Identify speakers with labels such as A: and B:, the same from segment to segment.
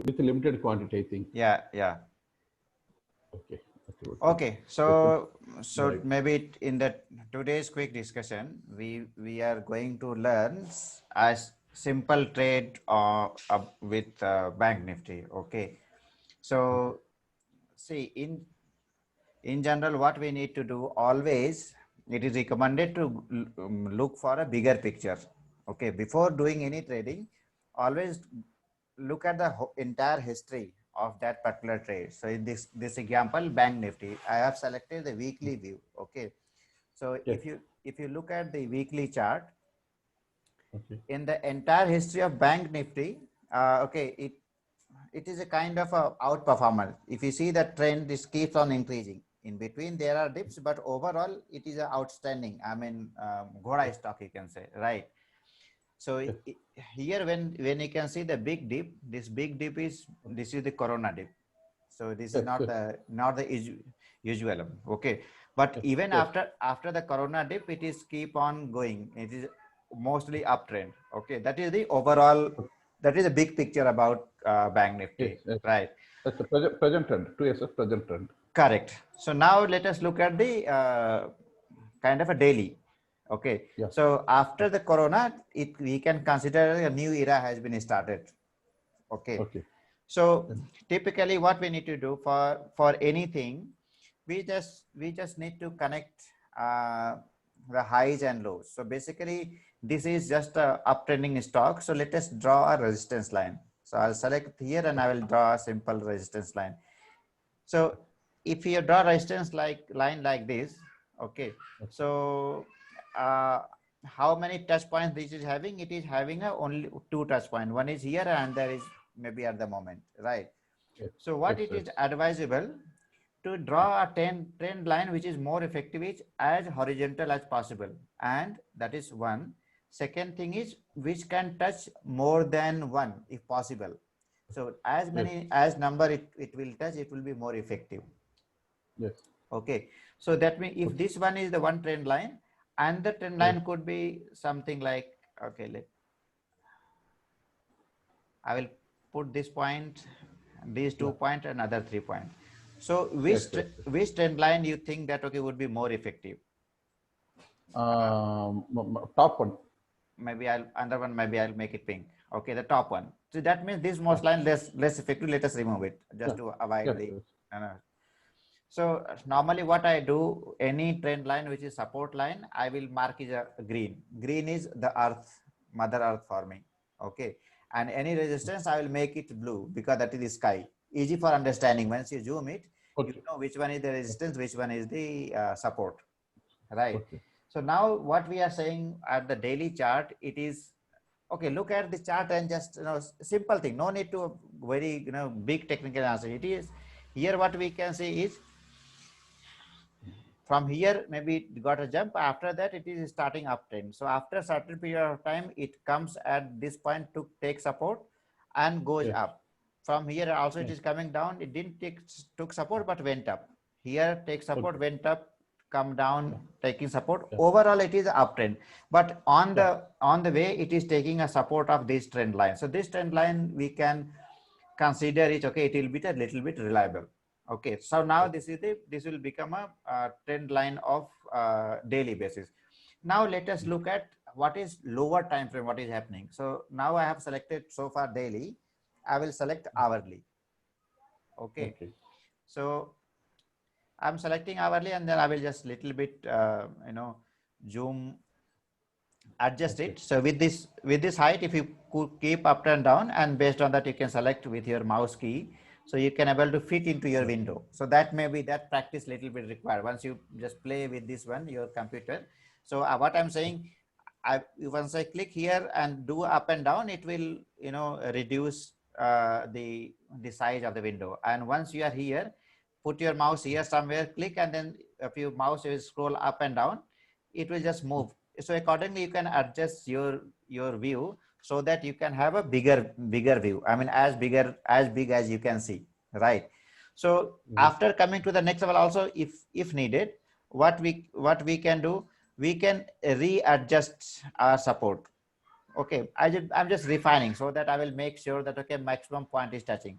A: with a limited quantity, I think.
B: Yeah, yeah.
A: Okay. Okay.
B: Okay,
A: Okay.
B: so
A: Right.
B: maybe in the today's quick discussion, we are going to learn as simple trade with Bank Nifty. Okay,
A: Okay.
B: so see in general, what we need to do always, it is recommended to look for a bigger picture. Okay, before doing any trading, always look at the entire history of that particular trade. So in this example, Bank Nifty, I have selected the weekly view. Okay, so
A: Yes.
B: if you look at the weekly chart,
A: Okay.
B: in the entire history of Bank Nifty, okay, it is a kind of a outperformer. If you see the trend, this keeps on increasing. In between, there are dips, but overall, it is a outstanding. I mean, Ghoda
A: Yes.
B: stock, you can say, right? So
A: Yes.
B: here, when you can see the big dip, this is the Corona dip. So this is
A: Yes.
B: not
A: Yes.
B: the usual one. Okay, but
A: Yes.
B: even
A: Yes.
B: after the Corona dip, it is keep on going. It is mostly uptrend. Okay, that is the overall. That is a big picture about Bank
A: Yes.
B: Nifty,
A: Yes.
B: right?
A: That's the present trend. 2 years of present trend.
B: Correct. So now let us look at the kind of a daily. Okay.
A: Yeah.
B: So after the Corona, we can consider a new era has been started. Okay.
A: Okay.
B: So
A: Yes.
B: typically, what we need to do for anything, we just need to connect the highs and lows. So basically, this is just a uptrending stock. So let us draw a resistance line. So I'll select here and I will draw a simple resistance line. So if you draw resistance line like this, okay.
A: Okay.
B: So uh, how many touch points this is having? It is having a only two touch point. One is here and there is maybe at the moment, right?
A: Yes.
B: So what
A: Yes.
B: it
A: Yes.
B: is advisable to draw a trend line which is more effective is as horizontal as possible, and that is one. Second thing is which can touch more than one if possible. So as
A: Yes.
B: many as number it will touch, it will be more effective.
A: Yes.
B: Okay, so that means if
A: Okay.
B: this one is the one trend line, and the trend
A: Yes.
B: line could be something like, okay, I will put this point, these
A: Yeah.
B: 2 point, another 3 point. So
A: Yes. Yes. Yes.
B: which trend line you think that okay would be more effective?
A: Top one.
B: Maybe I'll under one. Maybe I'll make it pink. Okay, the top one. So that means this
A: Yeah.
B: most line less effective. Let us remove it just
A: Yeah.
B: to avoid
A: Yes.
B: the.
A: Yes.
B: Uh, so normally what I do, any trend line which is support line, I will mark is a green. Green is the earth, mother earth for me. Okay. And any resistance, I will make it blue because that is the sky. Easy for understanding. Once you zoom it, you
A: Okay.
B: know which one is the
A: Okay.
B: resistance, which one is the support, right?
A: Okay.
B: So now what we are saying at the daily chart, it is okay. Look at the chart and just simple thing. No need to very big technical answer. It is here what we can see is from here maybe it got a jump. After that it is starting uptrend. So after a certain period of time it comes at this point to take support and goes
A: Yes.
B: up. From here also it
A: Yes.
B: is coming down. It didn't took support but went up. Here take support,
A: Okay.
B: went up, come down,
A: Yeah.
B: taking support.
A: Yeah.
B: Overall it is uptrend, but on
A: Yeah.
B: the way it is taking a support of this trend line. So this trend line we can consider it okay, it will be a little bit reliable. Okay, so now
A: Okay.
B: this will become a, trend line of daily basis. Now let us look at what is lower time frame, what is happening. So now I have selected so far daily. I will select hourly. Okay,
A: Okay.
B: so I'm selecting hourly and then I will just little bit zoom, adjust
A: Okay.
B: it. So with this height, if you could keep up and down, and based on that you can select with your mouse key, so you can able to fit into your
A: Yeah.
B: window. So that may be that practice little bit required once you just play with this one your computer. So what I'm saying, once I click here and do up and down, it will reduce the size of the window. And once you are here, put your mouse here somewhere, click, and then if your mouse will scroll up and down, it will just move. So accordingly you can adjust your view so that you can have a bigger view. I mean as big as you can see, right? So
A: Yes.
B: after coming to the next level also, if needed, what we can do, we can readjust our support. Okay, I'm just refining so that I will make sure that okay, maximum point is touching.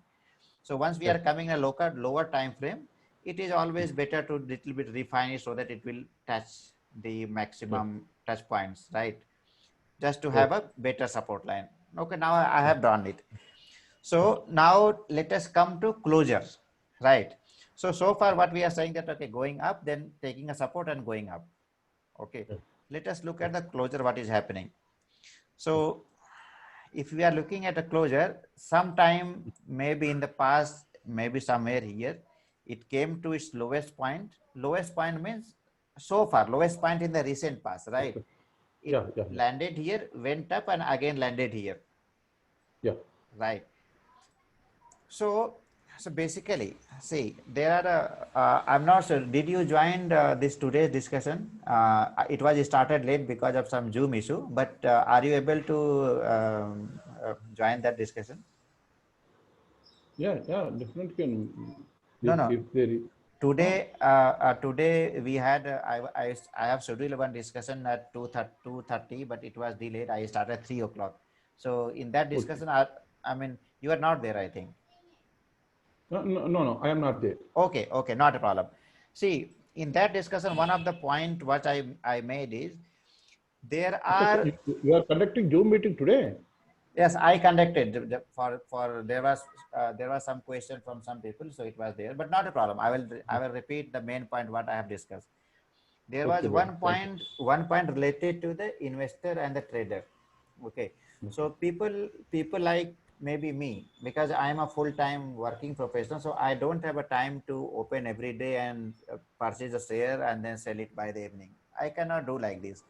B: So once we are coming a lower time frame, it is always better to little bit refine it so that it will touch the maximum touch points, right? Just to have a better support line. Okay, now I have done it. So now let us come to closure, right? So far what we are saying that okay, going up, then taking a support and going up. Okay, let us look at the closure, what is happening. So if we are looking at a closure, sometime maybe in the past, maybe somewhere here, it came to its lowest point. Lowest point means so far, lowest point in the recent past, right? It landed here, went up and again landed here.
A: Yeah.
B: Right. So basically, see, there are, I'm not sure, did you join this today's discussion? It was started late because of some Zoom issue, but are you able to join that discussion?
A: Yeah, definitely can.
B: No, no.
A: If there is.
B: Today we had, I have scheduled one discussion at 2:30, but it was delayed. I started at 3 o'clock. So in that discussion, I mean, you are not there, I think.
A: No, I am not there.
B: Okay, not a problem. See, in that discussion, one of the point what I made is there are.
A: You are conducting Zoom meeting today.
B: Yes, I conducted for there was some question from some people, so it was there, but not a problem. I will repeat the main point what I have discussed. There was one point related to the investor and the trader. Okay, so people like maybe me, because I am a full-time working professional, so I don't have a time to open every day and purchase a share and then sell it by the evening. I cannot do like this.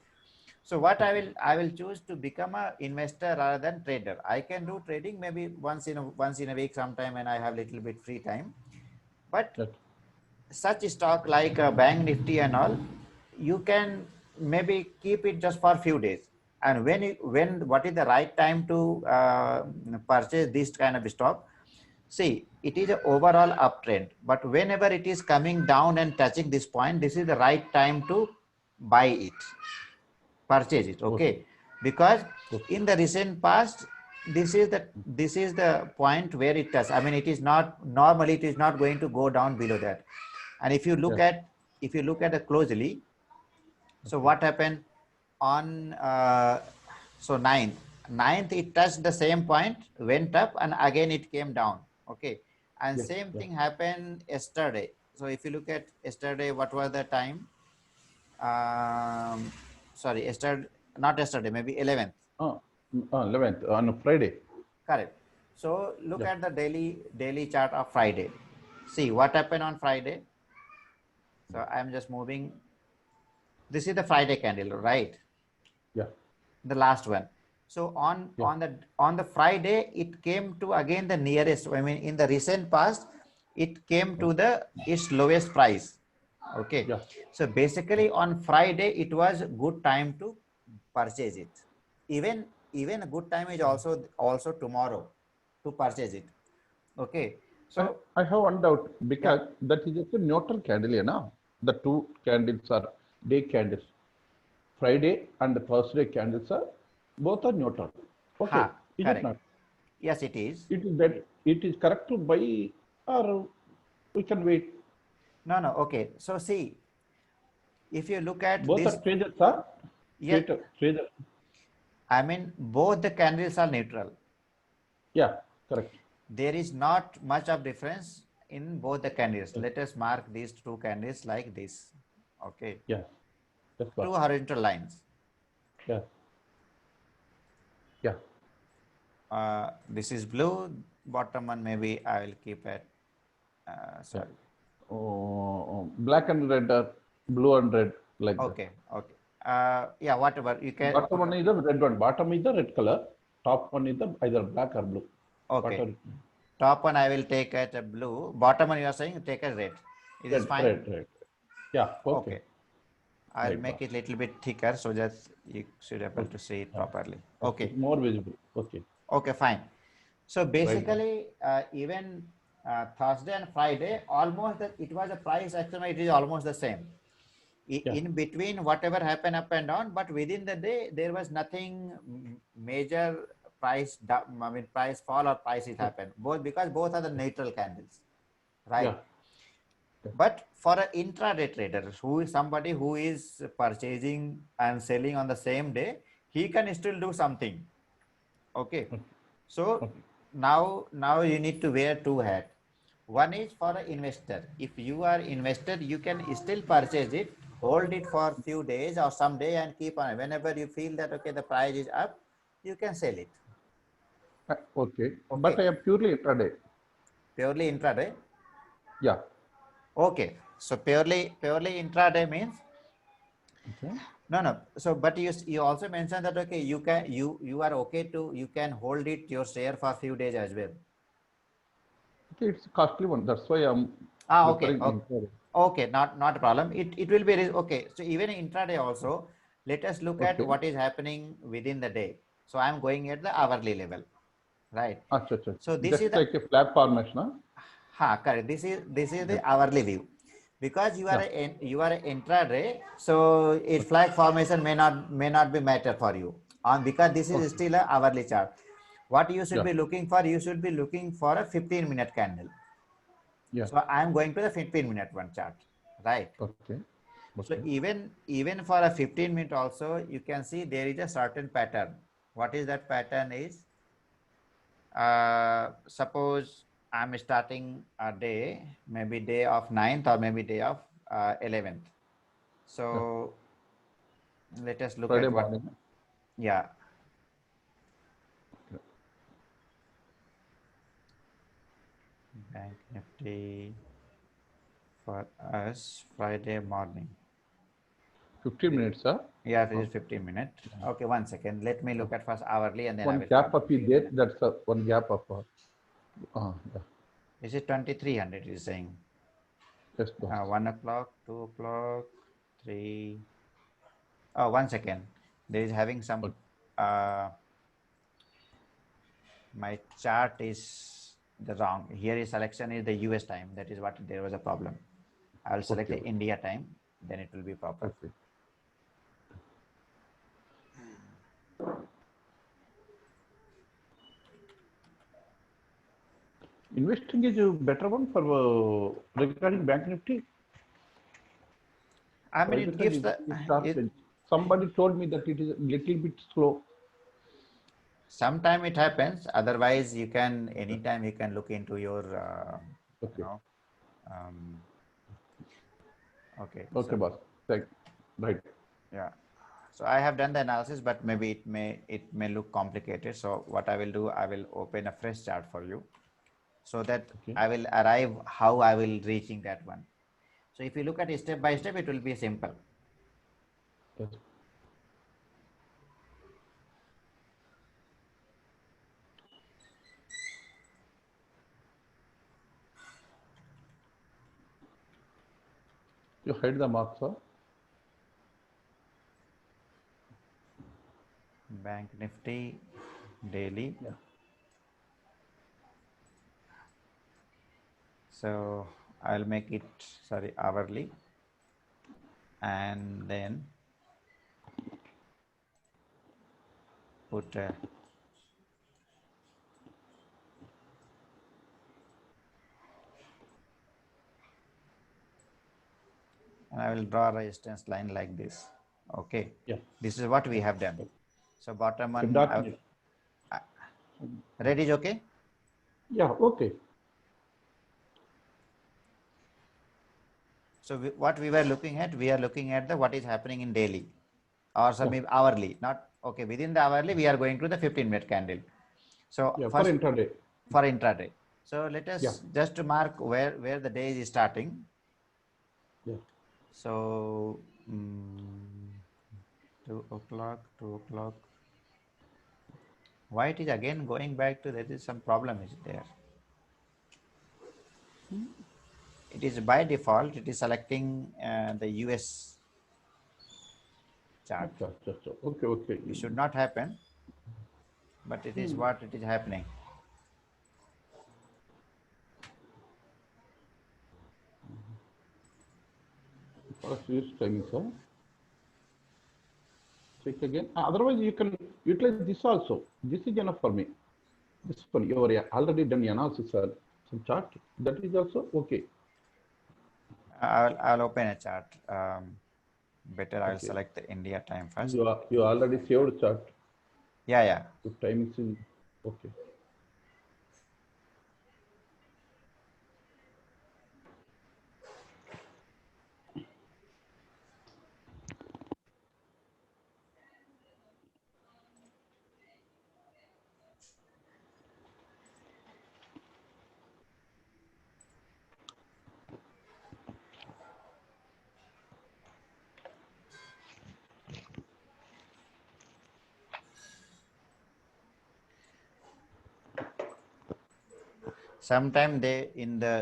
B: So what I will choose to become a investor rather than trader. I can do trading maybe once in a week sometime when I have little bit free time. But such stock like Bank Nifty and all, you can maybe keep it just for a few days. And when what is the right time to purchase this kind of stock? See, it is an overall uptrend, but whenever it is coming down and touching this point, this is the right time to buy it, purchase it. Okay, because in the recent past, this is the point where it does. I mean, it is not normally it is not going to go down below that. And if you look at it closely, so what happened on so ninth it touched the same point, went up and again it came down. Okay, and same thing happened yesterday. So if you look at yesterday, what was the time? Sorry, yesterday, not yesterday, maybe 11th.
A: 11th on a Friday.
B: Correct. So look at the daily chart of Friday. See what happened on Friday. So I'm just moving. This is the Friday candle, right?
A: Yeah.
B: The last one. So on the Friday, it came to again the nearest. I mean, in the recent past, it came to its lowest price. Okay.
A: Yeah.
B: So basically, on Friday, it was a good time to purchase it. Even a good time is also tomorrow to purchase it. Okay. So
A: I have one doubt, because that is just a neutral candle, you know. The two candles are day candles. Friday and Thursday candles are both are neutral. Okay. Is
B: correct.
A: it not?
B: Yes, it is.
A: It is that it is correct to buy, or we can wait.
B: No. Okay. So see, if you look at
A: Both
B: this,
A: are traders, sir.
B: Yeah.
A: Trader.
B: I mean, both the candles are neutral.
A: Yeah, correct.
B: There is not much of difference in both the candles. Let us mark these two candles like this. Okay.
A: Yeah. That's
B: Two horizontal lines.
A: Yeah. Yeah.
B: This is blue. Bottom one maybe I will keep it. Sorry.
A: Black and red, or blue and red, like
B: okay. Yeah, whatever you can.
A: Bottom one is the red one. Bottom is the red color. Top one is the either black or blue.
B: Okay. Top one I will take as a blue. Bottom one you are saying take as red. It is fine.
A: Red. Yeah. Okay.
B: I'll make it a little bit thicker so that you should be able to see it properly. Okay.
A: More visible. Okay.
B: Okay, fine. So basically, even Thursday and Friday, almost it was a price estimate is almost the same.
A: Yeah.
B: In between, whatever happened up and down, but within the day, there was nothing major I mean, price fall or prices happen, both because both are the neutral candles, right?
A: Yeah.
B: But for an intraday trader, who is somebody who is purchasing and selling on the same day, he can still do something. Okay. So now you need to wear two hats. One is for an investor. If you are investor, you can still purchase it, hold it for a few days or some day and keep on. Whenever you feel that, okay, the price is up, you can sell it.
A: Okay. But
B: Okay.
A: I am purely intraday.
B: Purely intraday.
A: Yeah.
B: Okay. So purely intraday means
A: Okay.
B: no. So but you also mentioned that, okay, you are okay to, you can hold it your share for a few days as well.
A: Okay, it's a costly one. That's why I'm
B: Okay.
A: preferring intraday.
B: Okay, not a problem. It will be okay. So even intraday also, let us look at
A: Okay.
B: what is happening within the day. So I'm going at the hourly level, right?
A: Acha, acha.
B: So this is
A: Just
B: the
A: like a flag formation, huh?
B: correct. This is the
A: Yep.
B: hourly view, because
A: Yeah.
B: you are a intraday. So its flag formation may not be matter for you on, because this is
A: Okay.
B: still a hourly chart. What you should
A: Yeah.
B: be looking for, you should be looking for a 15-minute candle.
A: Yeah.
B: So I am going to the 15-minute one chart, right?
A: Okay.
B: So
A: Okay.
B: even for a 15-minute also, you can see there is a certain pattern. What is that pattern is? Suppose I'm starting a day, maybe day of 9th or maybe day of 11th.
A: Yeah.
B: So let us look
A: Friday
B: at what,
A: morning.
B: yeah.
A: Yeah.
B: Bank Nifty for us Friday morning.
A: 15 minutes, huh?
B: Yeah, it is
A: Okay.
B: 15 minutes. Okay, 1 second. Let me look
A: Okay.
B: at first hourly and then I
A: One
B: will
A: gap
B: come.
A: of is there. That's one gap of. Yeah.
B: This is 2300 is saying.
A: Yes, boss.
B: 1 o'clock, 2 o'clock, 3. Oh, 1 second. There is having some,
A: Okay.
B: my chart is the wrong. Here is selection is the US time. That is what there was a problem. I will select
A: Okay.
B: the India time. Then it will be proper.
A: Okay. Investing is a better one for regarding Bank Nifty.
B: I
A: Why?
B: mean, it
A: Because
B: gives the,
A: it starts.
B: it,
A: Somebody told me that it is a little bit slow.
B: sometime it happens. Otherwise, you can, anytime you can look into your, you
A: Okay.
B: know, um, okay.
A: Okay,
B: So,
A: boss. Thank. Right.
B: yeah. So I have done the analysis, but maybe it may look complicated. So what I will do, I will open a fresh chart for you, so that
A: Okay.
B: I will arrive how I will reaching that one. So if you look at it step by step, it will be simple.
A: Yes. You hide the marks, sir.
B: Bank Nifty daily.
A: Yeah.
B: So I'll make it, sorry, hourly, and then put and I will draw a resistance line like this. Okay,
A: Yeah.
B: this is what we
A: Yeah.
B: have done. So bottom
A: Okay.
B: one,
A: Dot net.
B: red is okay.
A: Yeah. Okay.
B: So what we were looking at, we are looking at the what is happening in daily or some
A: Yeah.
B: hourly, not okay. Within the hourly, we are going to the 15-minute candle. So
A: Yeah. For
B: first
A: intraday.
B: for intraday. So let
A: Yeah.
B: us just to mark where the day is starting.
A: Yeah.
B: So 2 o'clock, 2 o'clock. Why it is again going back to, there is some problem is there. It is by default, it is selecting the US chart.
A: Acha, acha, acha. Okay. Okay.
B: It should not happen, but it is what it is happening.
A: First use timing, sir. Check again. Otherwise, you can utilize this also. This is enough for me. This one, you are already done analysis, sir. Some chart. That is also okay.
B: I'll open a chart. Better I'll
A: Okay.
B: select the India time first.
A: You already saved chart.
B: Yeah.
A: The time is in, okay.
B: Sometime they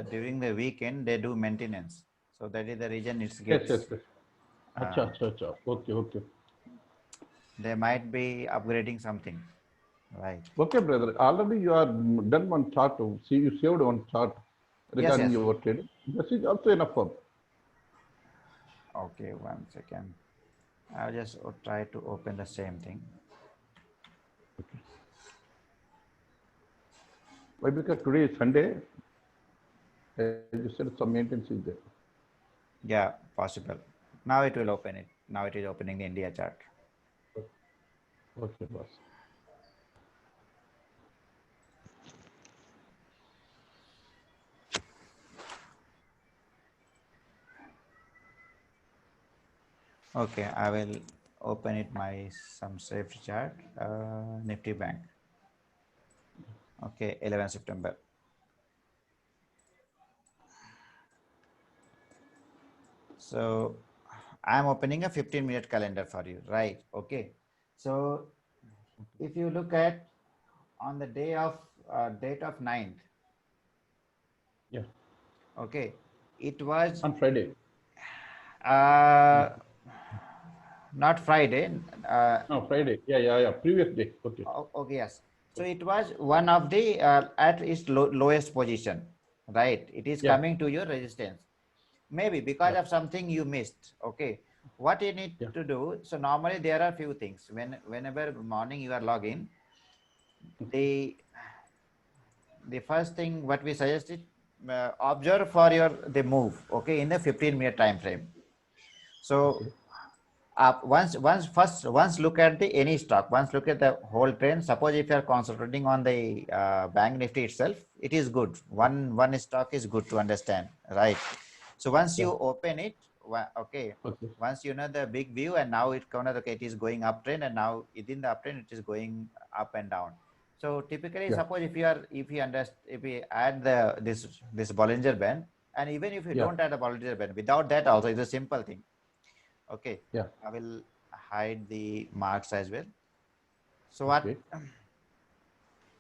B: during the weekend they do maintenance, so that is the reason it gets.
A: Yes. Acha. Okay.
B: They might be upgrading something, right?
A: Okay, brother. Already you are done one chart. See, you saved one chart regarding
B: Yes.
A: your trade. This is also enough for.
B: Okay, 1 second. I'll just try to open the same thing.
A: Okay. Why? Because today is Sunday. You said some maintenance is there.
B: Yeah, possible. Now it will open it. Now it is opening the India chart.
A: Okay, boss.
B: Okay, I will open it some saved chart. Nifty Bank. Okay, 11 September. So I'm opening a 15-minute calendar for you, right? Okay. So if you look at on the date of 9th.
A: Yeah.
B: Okay, it was
A: on Friday.
B: Not Friday.
A: No, Friday. Yeah. Previous day. Okay.
B: Okay, yes. So it was one of the at its lowest position, right? It is
A: Yeah.
B: coming to your resistance. Maybe because
A: Yeah.
B: of something you missed. Okay, what you need
A: Yeah.
B: to do. So normally there are few things. Whenever morning you are logging, the first thing what we suggested, observe for the move. Okay, in the 15-minute time frame. So
A: Okay.
B: once look at the any stock, once look at the whole trend. Suppose if you are concentrating on the bank nifty itself, it is good. One stock is good to understand, right? So once you open it, okay, once you know the big view, and now it kind of, okay, it is going uptrend, and now within the uptrend it is going up and down. So typically, suppose if you add this Bollinger Band, and even if you don't add a Bollinger Band, without that also is a simple thing. Okay.
A: Yeah.
B: I will hide the marks as well. So what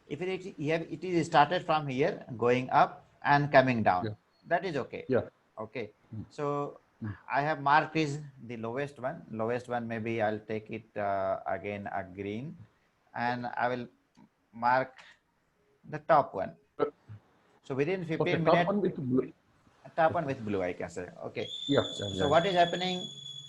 B: if it is started from here going up and coming down?
A: Yeah.
B: That is okay.
A: Yeah.
B: Okay. So I have marked is the lowest one. Lowest one, maybe I'll take it again a green, and I will mark the top one. So within 15 minutes.
A: Top one with blue.
B: Top one with blue, I can say. Okay.
A: Yeah.
B: So what is happening?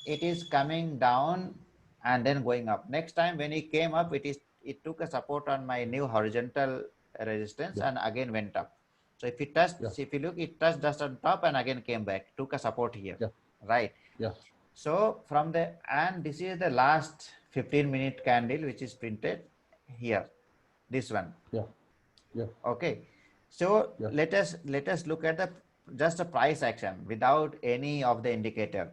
B: It is coming down and then going up. Next time when it came up, it took a support on my new horizontal resistance and again went up. So if it touched, if you look, it touched just on top and again came back, took a support here, right?
A: Yeah.
B: So from and this is the last 15-minute candle which is printed here, this one.
A: Yeah.
B: Okay. So let us look at just a price action without any of the indicator.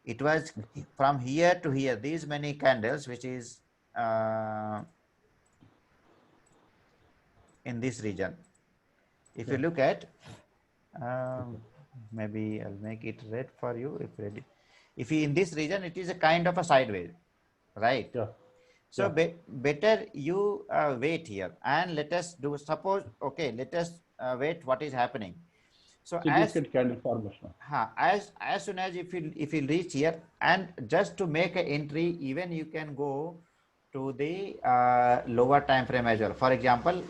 B: It was from here to here, these many candles, which is in this region. If you look at, maybe I'll make it red for you. If you in this region, it is a kind of a sideways, right?
A: Yeah.
B: So better you wait here, and let us do. Suppose, okay, let us wait what is happening. So
A: candle formation.
B: As soon as if you reach here, and just to make an entry, even you can go to the lower time frame as well. For example,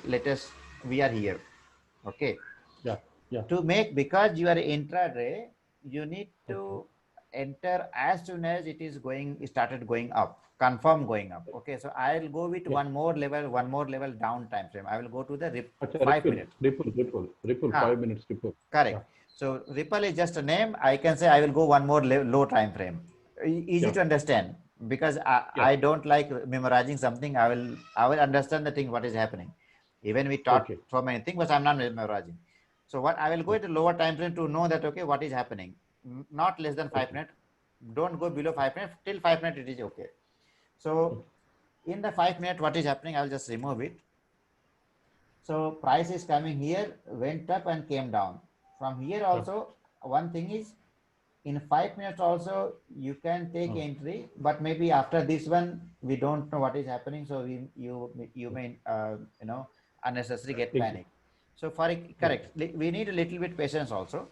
B: we are here. Okay.
A: Yeah.
B: To make, because you are intraday, you need to enter as soon as it is started going up, confirm going up. Okay, so I'll go with
A: Yeah.
B: one more level down time frame. I will go to the
A: Acha,
B: 5
A: Ripple,
B: minutes.
A: Ripple,
B: Ah,
A: 5 minutes Ripple.
B: correct. So Ripple is just a name. I can say I will go one more low time frame. Easy
A: Yeah.
B: to understand because
A: Yeah.
B: I don't like memorizing something. I will understand the thing what is happening. Even we taught
A: Okay.
B: so many things, but I'm not memorizing. So what I will go to lower time frame to know that okay what is happening. Not less than 5
A: Okay.
B: minutes. Don't go below 5 minutes. Till 5 minutes it is okay. So in the 5 minutes what is happening? I'll just remove it. So price is coming here, went up and came down. From here also, one thing is in 5 minutes also you can take entry, but maybe after this one we don't know what is happening. So you may unnecessarily get panic. So for correct, we need a little bit patience also.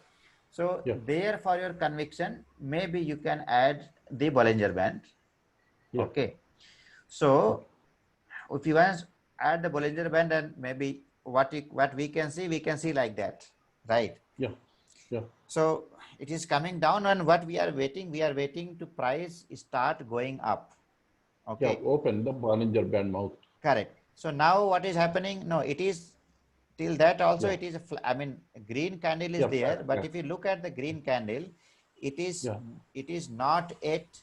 B: So
A: Yeah.
B: there for your conviction, maybe you can add the Bollinger Band.
A: Yeah.
B: Okay. So if you want to add the Bollinger Band and maybe what we can see like that, right?
A: Yeah. Yeah.
B: So it is coming down and what we are waiting to price start going up.
A: Yeah.
B: Okay,
A: Open the Bollinger Band mouth.
B: correct. So now what is happening? No, it is till that also
A: Yeah.
B: it is I mean green candle is
A: Yeah.
B: there,
A: Flat,
B: but
A: flat.
B: if you look at the green candle,
A: Yeah.
B: it is not yet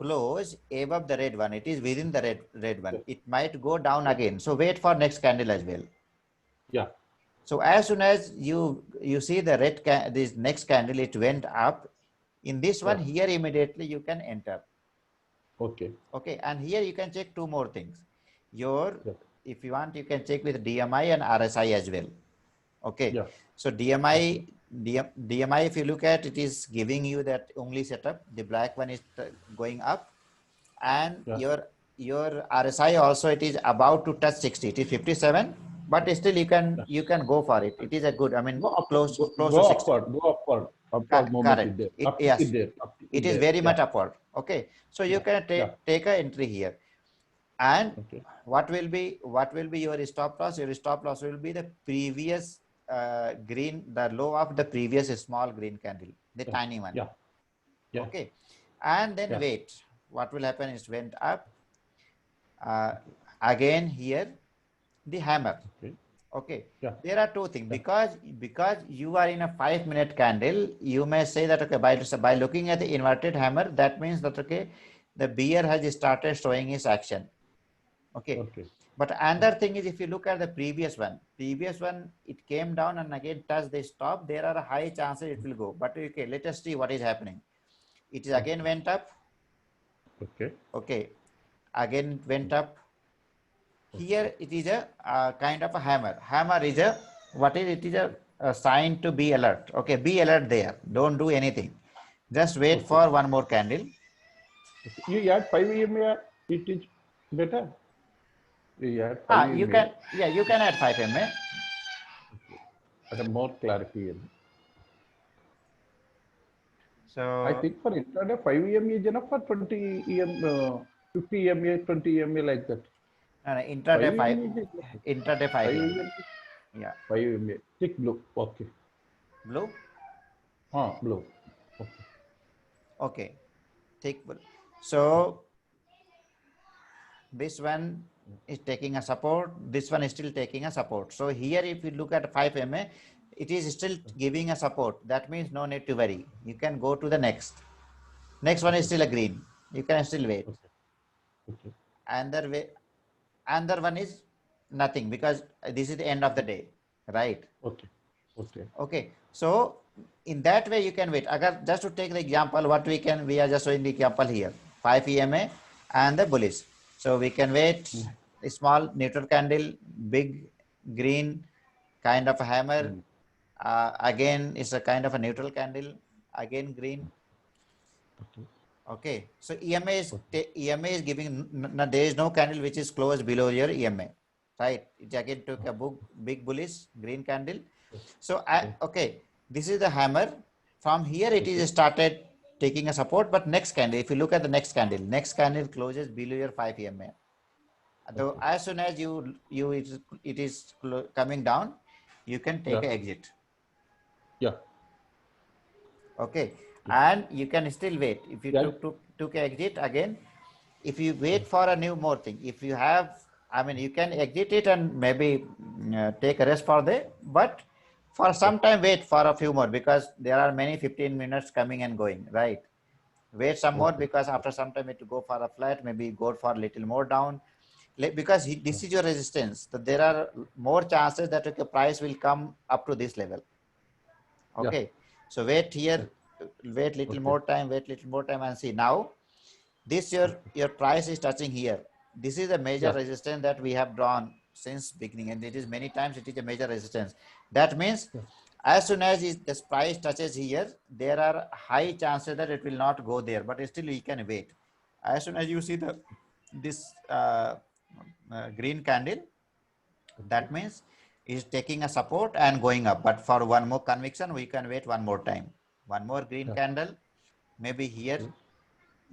B: close above the red one. It is within the red one.
A: Yeah.
B: It might go down again. So wait for next candle as well.
A: Yeah.
B: So as soon as you see the this next candle, it went up. In this one
A: Yeah.
B: here, immediately you can enter.
A: Okay.
B: Okay, and here you can check two more things. Your
A: Yeah.
B: if you want, you can check with DMI and RSI as well. Okay,
A: Yeah.
B: so DMI, if you look at it, is giving you that only setup. The black one is going up, and
A: Yeah.
B: your RSI also it is about to touch 60. It is 57, but still
A: Yeah.
B: you can go for it. It is a good. I mean,
A: Go upward.
B: close
A: Go
B: to 60.
A: upward. Go upward. Upward moment is
B: Correct.
A: there.
B: It
A: Uptick is
B: yes,
A: there. Uptick
B: it
A: is
B: is
A: there.
B: very
A: Yeah.
B: much upward. Okay, so you
A: Yeah.
B: can
A: Yeah.
B: take a entry here, and
A: Okay.
B: what will be your stop loss? Your stop loss will be the previous the low of the previous small green candle, the
A: Yeah.
B: tiny one.
A: Yeah. Yeah.
B: Okay, and then
A: Yeah.
B: wait. What will happen is went up again here the hammer.
A: Okay.
B: Okay,
A: Yeah.
B: there are two things
A: Yeah.
B: because you are in a 5 minute candle. You may say that okay by looking at the inverted hammer, that means that okay the bear has started showing his action. Okay,
A: Okay.
B: but another thing is if you look at the previous one it came down and again touched the stop. There are a high chances it will go. But okay, let us see what is happening. It is again went up.
A: Okay.
B: Okay, again went up. Here it is a kind of a hammer. Hammer is a what is it is a sign to be alert. Okay, be alert there. Don't do anything. Just wait
A: Okay.
B: for one more candle.
A: You add 5 EMA, it is better. You add 5
B: You
A: EMA,
B: can you can add 5 MA.
A: at a more clarity. I
B: So
A: think for intraday 5 EMA is enough for 20 EM, 50 EMA, 20 EMA like that.
B: intraday
A: 5
B: 5
A: EMA is enough.
B: intraday 5
A: 5
B: MA.
A: EMA,
B: Yeah,
A: 5 EMA. Thick blue. Okay.
B: blue.
A: Blue. Okay.
B: Okay, thick blue. So this one is taking a support. This one is still taking a support. So here, if you look at 5 MA, it is still giving a support. That means no need to worry. You can go to the next. Next one is still a green. You can still wait.
A: Okay. Okay.
B: Another one is nothing because this is the end of the day, right?
A: Okay. Okay.
B: Okay. So in that way you can wait. Just to take the example, we are just showing the example here. 5 EMA and the bullish. So we can wait a small neutral candle, big green kind of a hammer. Again, it's a kind of a neutral candle. Again, green.
A: Okay.
B: Okay. So EMA is giving there is no candle which is closed below your EMA, right? It again took a big bullish green candle. So okay, this is the hammer. From here it is started taking a support, but next candle, if you look at the next candle closes below your 5 EMA. Though as soon as it is coming down, you can take
A: Yeah.
B: an exit.
A: Yeah.
B: Okay, and you can still wait. If you
A: Yeah.
B: took exit again, if you wait for a new more thing, if you have, I mean, you can exit it and maybe take a rest for the, but for some time wait for a few more, because there are many 15 minutes coming and going, right? Wait some more,
A: Okay.
B: because after some time it will go for a flat, maybe go for a little more down. Because this is your resistance, so there are more chances that okay, price will come up to this level.
A: Yeah.
B: Okay, so wait here, wait little
A: Okay.
B: more time, wait little more time, and see now this your price is touching here. This is a major
A: Yeah.
B: resistance that we have drawn since beginning, and it is many times it is a major resistance. That means
A: Yeah.
B: as soon as this price touches here, there are high chances that it will not go there, but still we can wait. As soon as you see the this green candle, that means is taking a support and going up. But for one more conviction, we can wait one more time. One more green
A: Yeah.
B: candle, maybe here.
A: Yes.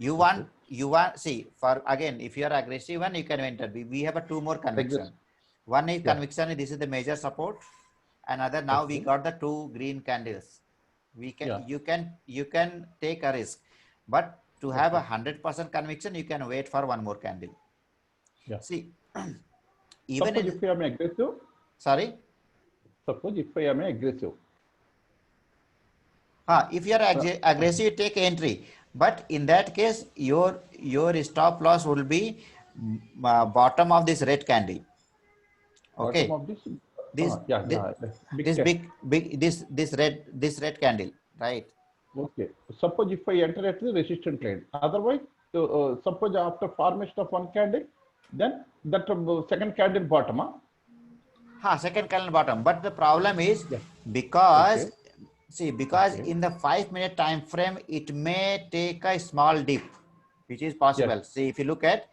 B: You
A: Okay.
B: want, see, for again, if you are aggressive one, you can enter. We have a two more conviction.
A: Exist.
B: One is
A: Yeah.
B: conviction, this is the major support. Another, now we
A: Okay.
B: got the two green candles. We can,
A: Yeah.
B: you can take a risk, but to have
A: Okay.
B: 100% conviction, you can wait for one more candle.
A: Yeah.
B: See, even
A: Suppose
B: in,
A: if I am aggressive,
B: sorry,
A: suppose if I am aggressive.
B: if you are aggressive, you take entry. But in that case, your stop loss will be bottom of this red candle.
A: Bottom
B: Okay,
A: of this.
B: this
A: Yeah.
B: this,
A: Yeah. Big
B: this
A: cap.
B: big this red candle, right?
A: Okay. Suppose if I enter at the resistant line. Otherwise, suppose after formation of one candle, then that second candle bottom.
B: Second candle bottom. But the problem is
A: Yeah.
B: because
A: Okay.
B: see, because
A: Okay.
B: in the 5 minute time frame, it may take a small dip, which is
A: Yes.
B: possible. See, if you look at,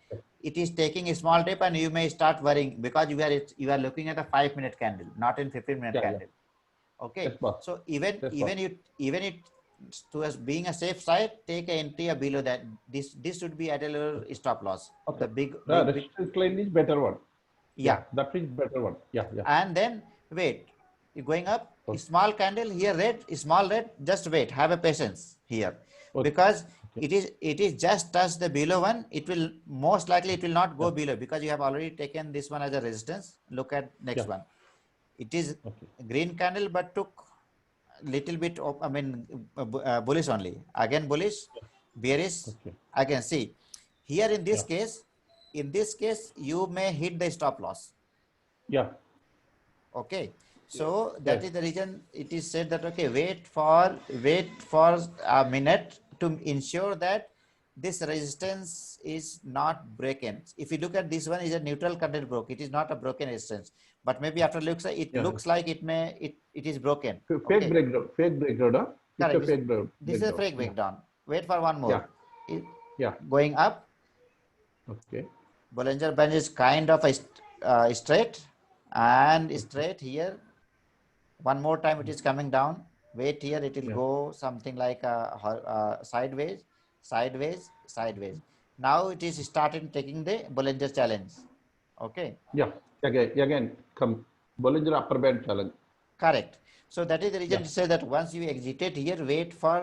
B: it is taking a small dip, and you may start worrying because you are looking at a 5 minute candle, not in 15-minute
A: Yeah. Yeah.
B: candle. Okay,
A: Yes, boss.
B: so even
A: Yes, boss.
B: even it, to us being a safe side, take a entry below that. This should be at a little stop loss.
A: Okay.
B: The big
A: The
B: big big
A: resistance line is better one. Yeah.
B: yeah.
A: That is better one. Yeah. Yeah.
B: And then wait, you're going up,
A: Okay.
B: small candle here, red, small red, just wait, have a patience here,
A: Okay.
B: because
A: Okay.
B: it is just touch the below one. It will most likely it will not go
A: Yeah.
B: below, because you have already taken this one as a resistance. Look at next
A: Yeah.
B: one. It is
A: Okay.
B: green candle, but took little bit of, I mean, bullish only, again bullish, bearish,
A: Okay.
B: again. See here, in this
A: Yeah.
B: case, you may hit the stop loss.
A: Yeah.
B: Okay, so that
A: Yes.
B: is the reason it is said that okay, wait for a minute to ensure that this resistance is not broken. If you look at this one, is a neutral candle broke, it is not a broken resistance, but maybe after looks it
A: Yeah.
B: looks like it is broken.
A: Fake
B: Okay,
A: breakdown. Fake breakdown. Huh? It's
B: correct.
A: a
B: This,
A: fake
B: this is a
A: breakdown.
B: fake
A: Yeah.
B: breakdown. Wait for one
A: Yeah.
B: more. It,
A: Yeah.
B: going up,
A: Okay.
B: Bollinger Band is kind of a straight, and straight here. One more time, it is coming down. Wait here, it will
A: Yeah.
B: go something like sideways, sideways, sideways. Now it is starting taking the Bollinger challenge. Okay,
A: Yeah. Again, come Bollinger upper band challenge.
B: correct. So that is the reason
A: Yeah.
B: to say that once you exited here, wait for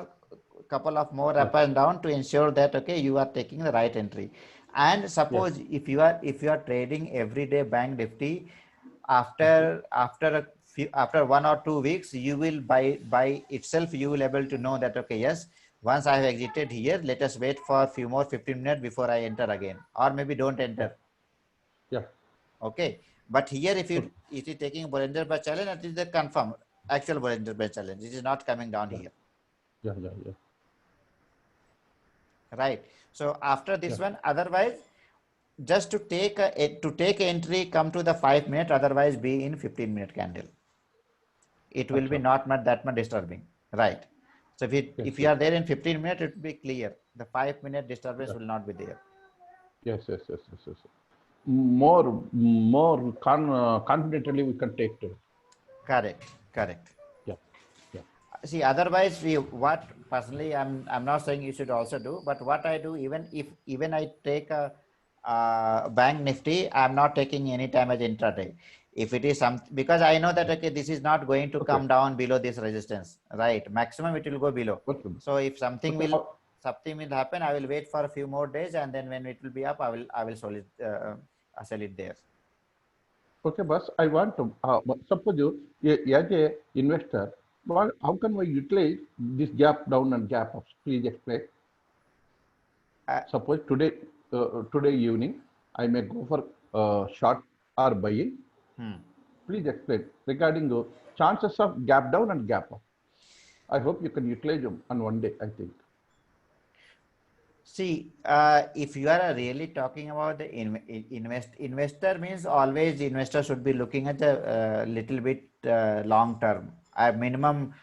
B: a couple of more
A: Yeah.
B: up and down to ensure that okay, you are taking the right entry. And
A: Yeah.
B: suppose if you are trading everyday Bank Nifty, after 1 or 2 weeks, you will by itself you will able to know that okay, yes, once I have exited here, let us wait for a few more 15 minutes before I enter again, or maybe don't
A: Yeah.
B: enter.
A: Yeah.
B: Okay, but here if
A: Okay.
B: it is taking Bollinger Band challenge, it is the confirm actual Bollinger Band challenge. It is not coming down
A: Yeah.
B: here,
A: Yeah. Yeah. Yeah.
B: right? So after this
A: Yeah.
B: one, otherwise, just to take entry, come to the 5 minute, otherwise be in 15-minute candle. It will be
A: Achha.
B: not much that much disturbing, right? So
A: Yes.
B: if you
A: Yes.
B: are there in 15 minutes, it will be clear. The 5 minute disturbance
A: Yeah.
B: will not be there.
A: Yes. Yes. Yes. Yes. Yes. More confidently we can take to it.
B: Correct, correct.
A: Yeah. Yeah.
B: See, otherwise, what personally I'm not saying you should also do, but what I do, even I take a Bank Nifty, I'm not taking any time as intraday. If it is some, because I know that, okay, this is not going to
A: Okay.
B: come down below this resistance, right? Maximum it will go below.
A: Okay.
B: So if something
A: Okay.
B: will happen, I will wait for a few more days, and then when it will be up, I will sell it there.
A: Okay, boss. I want to suppose you as a investor, how can we utilize this gap down and gap up? Please explain. Suppose today evening I may go for short or buying. Please explain regarding the chances of gap down and gap up. I hope you can utilize them on one day, I think.
B: See, if you are really talking about the investor, means always the investor should be looking at the little bit long term. Minimum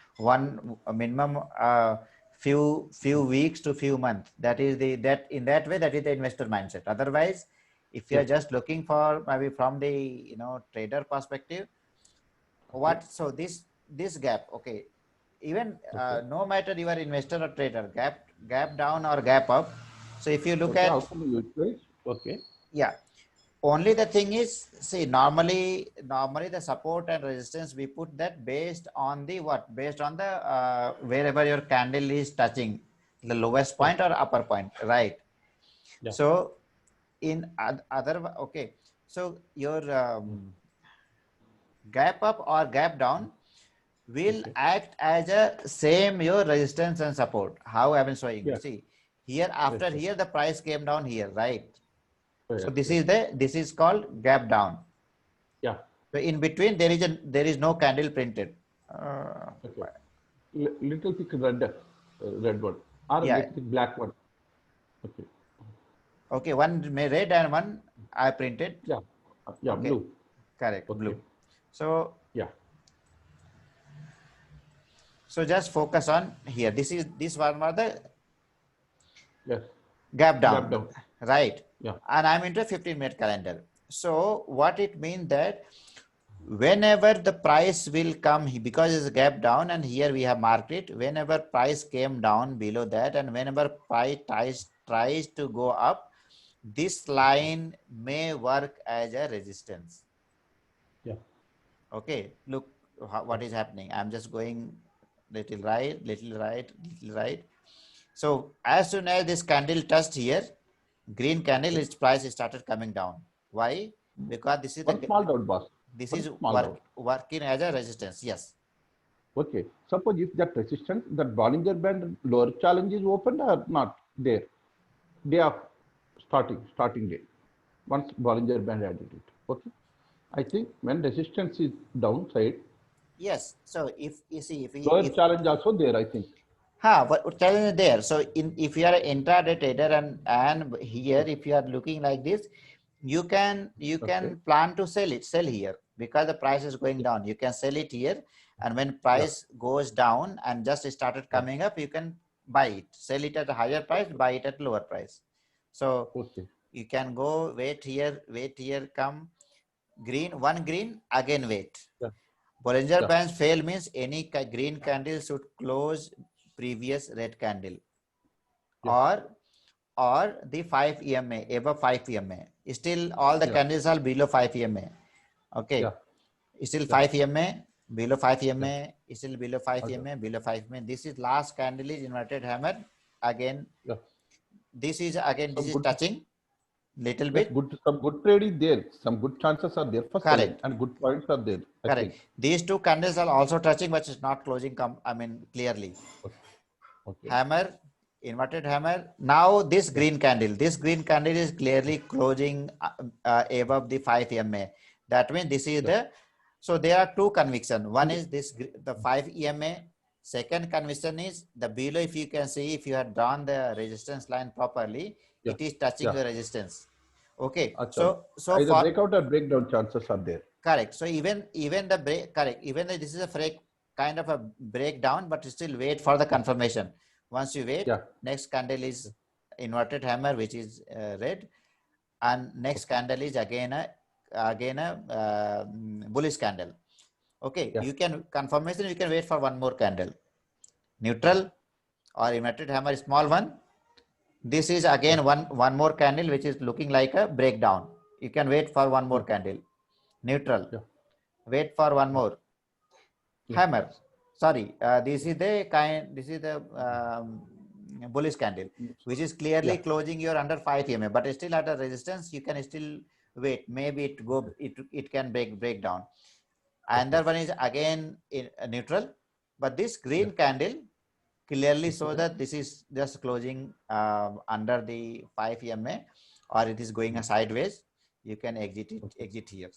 B: few weeks to few months. That is in that way, that is the investor mindset. Otherwise, if you are just looking for maybe from the trader perspective, so this gap, okay, even no matter you are investor or trader, gap down or gap up. So if you look
A: How
B: at,
A: can you utilize? Okay.
B: yeah, only the thing is, see, normally the support and resistance, we put that based on the based on the wherever your candle is touching the lowest point or upper point, right?
A: Yeah.
B: So in okay, so your gap up or gap down will act as a same your resistance and support. How I have been showing you. See, here after here the price came down here, right? So this is called gap down.
A: Yeah.
B: So in between there is no candle printed.
A: Okay. Little thick red one, or little thick black one. Okay.
B: Okay, one red and one I printed.
A: Yeah. Yeah.
B: Okay.
A: Blue.
B: Correct.
A: Okay.
B: Blue. So
A: yeah.
B: So just focus on here. This one was the gap down. Right?
A: Yeah.
B: And I'm into a 15-minute calendar. So what it means that whenever the price will come, because it's a gap down, and here we have marked it, whenever price came down below that, and whenever price tries to go up, this line may work as a resistance.
A: Yeah.
B: Okay, look what is happening. I'm just going little right, little right, little right. So as soon as this candle touched here, green candle, its price started coming down. Why? Because this is
A: one small doubt, boss.
B: This
A: one
B: is working as a resistance. Yes.
A: Okay. Suppose if that resistance, that Bollinger Band lower challenge is opened or not there, day of starting day, once Bollinger Band added it. Okay. I think when resistance is downside.
B: Yes. So if you see,
A: lower challenge also there, I think.
B: But challenge is there. So if you are an intraday trader and here, if you are looking like this, you can plan to sell here because the price is going down. You can sell it here, and when price goes down and just started coming up, you can buy it, sell it at a higher price, buy it at lower price. So you can go wait here, come green, one green, again wait. Bollinger Bands fail means any green candle should close previous red candle, or the 5 EMA, above 5 EMA. Still all the candles are below 5 EMA. Okay. Still 5 EMA, below 5 EMA, still below 5 EMA, below 5 EMA. This is last candle is inverted hammer. Again, this is touching little bit.
A: Some good trade is there. Some good chances are there for selling, and good points are there.
B: Correct. These two candles are also touching, but it's not closing. Clearly. Okay. Hammer, inverted hammer. Now this green candle is clearly closing above the 5 EMA. That means this is so there are two conviction. One is the 5 EMA. Second conviction is the below. If you can see, if you had drawn the resistance line properly, it is touching the resistance. Okay. So
A: either breakout or breakdown chances are there.
B: Correct. So even the break, correct. Even this is a kind of a breakdown, but still wait for the confirmation. Once you wait, next candle is inverted hammer, which is red, and next candle is again a bullish candle. Okay, you can confirmation. You can wait for one more candle, neutral or inverted hammer, small one. This is again one more candle, which is looking like a breakdown. You can wait for one more candle, neutral. Wait for one more.
A: Yeah.
B: Hammer. Sorry, this is the kind. This is the bullish candle, which is clearly
A: Yeah.
B: closing your under 5 EMA, but still at a resistance. You can still wait. Maybe it go. It can break down. Another one is again in neutral, but this green candle clearly show that this is just closing under the 5 EMA, or it is going a sideways. You can exit here.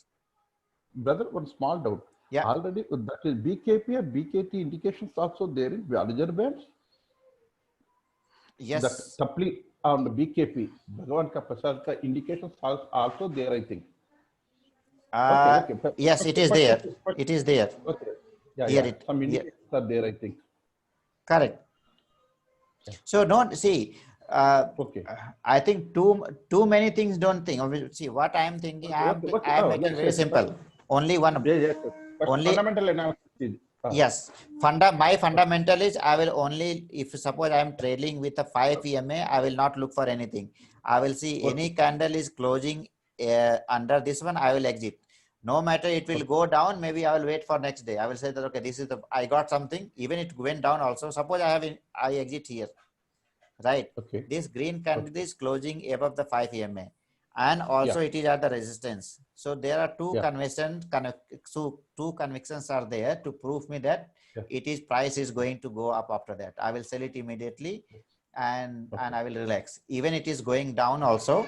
A: Brother, one small doubt.
B: Yeah.
A: Already that is BKP or BKT indications also there in Bollinger Bands.
B: Yes.
A: That supply on the BKP, Bhagavan ka Prasad ka indications are also there, I think. Okay.
B: Yes, it is there. It is there.
A: Okay. Yeah,
B: Here
A: yeah.
B: it.
A: Some
B: Yeah,
A: indications are there, I think.
B: correct. So don't see.
A: Okay.
B: I think too many things. Don't think. See what I am thinking. I am
A: Oh,
B: making
A: yes,
B: very
A: yes.
B: simple. Only one.
A: Yes. But
B: Only
A: fundamental analysis is.
B: yes. My fundamental is I will only, if suppose I am trailing with a 5 EMA, I will not look for anything. I will see any candle is closing under this one, I will exit. No matter it will go down, maybe I will wait for next day. I will say that, okay, this is I got something. Even it went down also. Suppose I exit here, right?
A: Okay.
B: This green candle is closing above the 5 EMA. And also it is at the resistance. So there are two convictions are there to prove me that it is price is going to go up after that. I will sell it immediately and I will relax. Even it is going down also.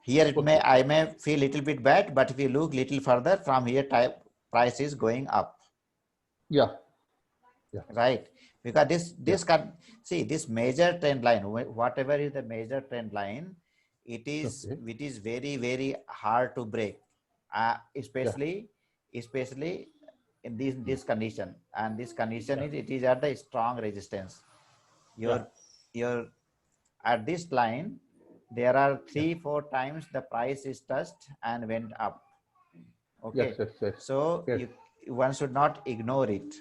B: Here I may feel little bit bad, but if you look little further from here, price is going up.
A: Yeah.
B: Right. Because this major trend line, whatever is the major trend line, it is very, very hard to break, especially in this condition. And this condition is it is at the strong resistance. Your at this line, there are 3-4 times the price is touched and went up. Okay.
A: Yes.
B: So one should not ignore it.